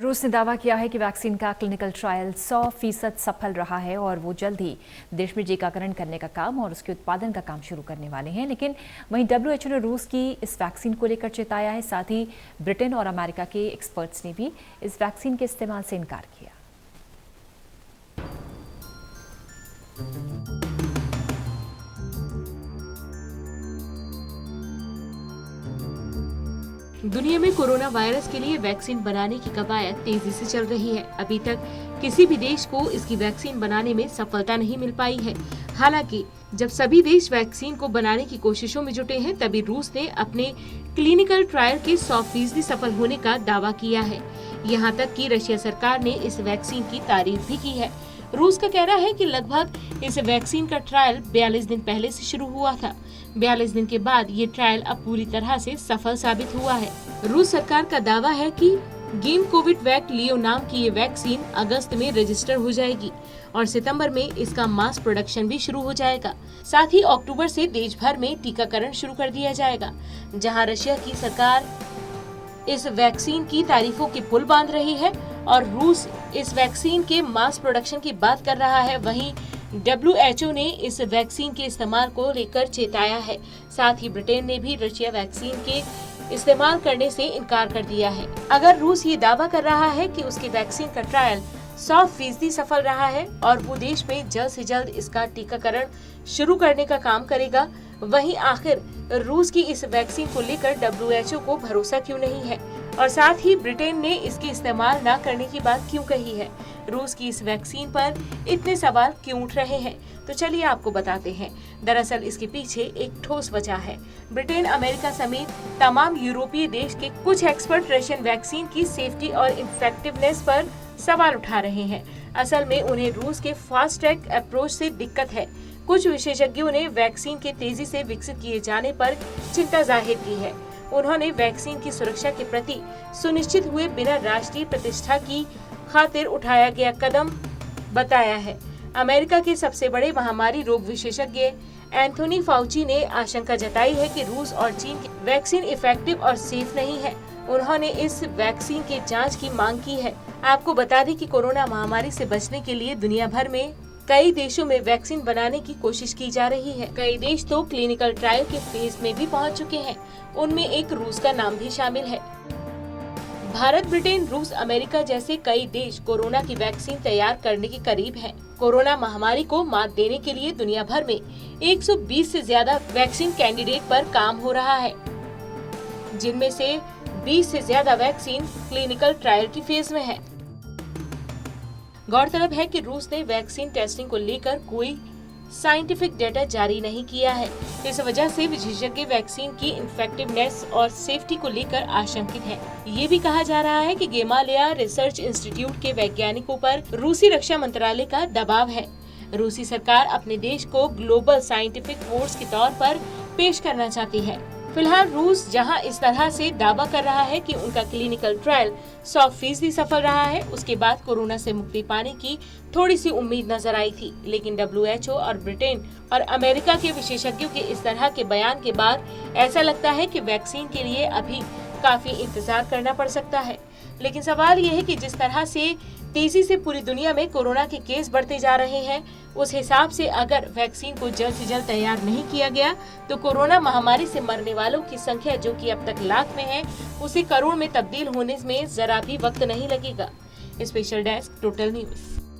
रूस ने दावा किया है कि वैक्सीन का क्लिनिकल ट्रायल 100% सफल रहा है और वो जल्द ही देश में टीकाकरण करने का काम और उसके उत्पादन का काम शुरू करने वाले हैं। लेकिन वहीं WHO ने रूस की इस वैक्सीन को लेकर चेताया है। साथ ही ब्रिटेन और अमेरिका के एक्सपर्ट्स ने भी इस वैक्सीन के इस्तेमाल से इनकार किया। दुनिया में कोरोना वायरस के लिए वैक्सीन बनाने की कवायद तेजी से चल रही है। अभी तक किसी भी देश को इसकी वैक्सीन बनाने में सफलता नहीं मिल पाई है। हालांकि जब सभी देश वैक्सीन को बनाने की कोशिशों में जुटे हैं, तभी रूस ने अपने क्लिनिकल ट्रायल के 100% सफल होने का दावा किया है। यहाँ तक कि रशिया सरकार ने इस वैक्सीन की तारीफ भी की है। रूस का कहना है कि लगभग इस वैक्सीन का ट्रायल 42 दिन पहले से शुरू हुआ था। 42 दिन के बाद ये ट्रायल अब पूरी तरह से सफल साबित हुआ है। रूस सरकार का दावा है कि गेम कोविड वैक लियो नाम की ये वैक्सीन अगस्त में रजिस्टर हो जाएगी और सितंबर में इसका मास प्रोडक्शन भी शुरू हो जाएगा। साथ ही अक्टूबर से देश भर में टीकाकरण शुरू कर दिया जाएगा। जहां रशिया की सरकार इस वैक्सीन की तारीफों के पुल बांध रही है और रूस इस वैक्सीन के मास प्रोडक्शन की बात कर रहा है, वहीं WHO ने इस वैक्सीन के इस्तेमाल को लेकर चेताया है। साथ ही ब्रिटेन ने भी रशिया वैक्सीन के इस्तेमाल करने से इनकार कर दिया है। अगर रूस ये दावा कर रहा है कि उसकी वैक्सीन का ट्रायल 100% सफल रहा है और वो देश में जल्द से जल्द इसका टीकाकरण शुरू करने का काम करेगा, वहीं आखिर रूस की इस वैक्सीन को लेकर WHO को भरोसा क्यों नहीं है और साथ ही ब्रिटेन ने इसके इस्तेमाल न करने की बात क्यों कही है? रूस की इस वैक्सीन पर इतने सवाल क्यों उठ रहे हैं? तो चलिए आपको बताते हैं। दरअसल इसके पीछे एक ठोस वजह है। ब्रिटेन, अमेरिका समेत तमाम यूरोपीय देश के कुछ एक्सपर्ट रशियन वैक्सीन की सेफ्टी और इफेक्टिवनेस पर सवाल उठा रहे हैं। असल में उन्हें रूस के फास्ट ट्रैक अप्रोच से दिक्कत है। कुछ विशेषज्ञों ने वैक्सीन के तेजी से विकसित किए जाने पर चिंता जाहिर की है। उन्होंने वैक्सीन की सुरक्षा के प्रति सुनिश्चित हुए बिना राष्ट्रीय प्रतिष्ठा की खातिर उठाया गया कदम बताया है। अमेरिका के सबसे बड़े महामारी रोग विशेषज्ञ एंथोनी फाउची ने आशंका जताई है कि रूस और चीन की वैक्सीन इफेक्टिव और सेफ नहीं है। उन्होंने इस वैक्सीन के जांच की मांग की है। आपको बता दें कि कोरोना महामारी से बचने के लिए दुनिया भर में कई देशों में वैक्सीन बनाने की कोशिश की जा रही है। कई देश तो क्लिनिकल ट्रायल के फेज में भी पहुंच चुके हैं। उनमें एक रूस का नाम भी शामिल है। भारत, ब्रिटेन, रूस, अमेरिका जैसे कई देश कोरोना की वैक्सीन तैयार करने के करीब हैं। कोरोना महामारी को मात देने के लिए दुनिया भर में 120 से ज्यादा वैक्सीन कैंडिडेट पर काम हो रहा है, जिनमें से 20 से ज्यादा वैक्सीन क्लिनिकल ट्रायल की फेज में है। गौरतलब है कि रूस ने वैक्सीन टेस्टिंग को लेकर कोई साइंटिफिक डेटा जारी नहीं किया है। इस वजह से विशेषज्ञ वैक्सीन की इफेक्टिवनेस और सेफ्टी को लेकर आशंकित हैं। ये भी कहा जा रहा है कि गेमालिया रिसर्च इंस्टीट्यूट के वैज्ञानिकों पर रूसी रक्षा मंत्रालय का दबाव है। रूसी सरकार अपने देश को ग्लोबल साइंटिफिक फोर्स के तौर पर पेश करना चाहती है। फिलहाल रूस जहां इस तरह से दावा कर रहा है कि उनका क्लिनिकल ट्रायल 100% सफल रहा है, उसके बाद कोरोना से मुक्ति पाने की थोड़ी सी उम्मीद नजर आई थी। लेकिन WHO और ब्रिटेन और अमेरिका के विशेषज्ञों के इस तरह के बयान के बाद ऐसा लगता है कि वैक्सीन के लिए अभी काफी इंतजार करना पड़ सकता है। लेकिन सवाल ये है कि जिस तरह से तेजी से पूरी दुनिया में कोरोना के केस बढ़ते जा रहे हैं, उस हिसाब से अगर वैक्सीन को जल्द से जल्द तैयार नहीं किया गया तो कोरोना महामारी से मरने वालों की संख्या, जो कि अब तक लाख में है, उसे करोड़ में तब्दील होने में जरा भी वक्त नहीं लगेगा। Special desk, total news.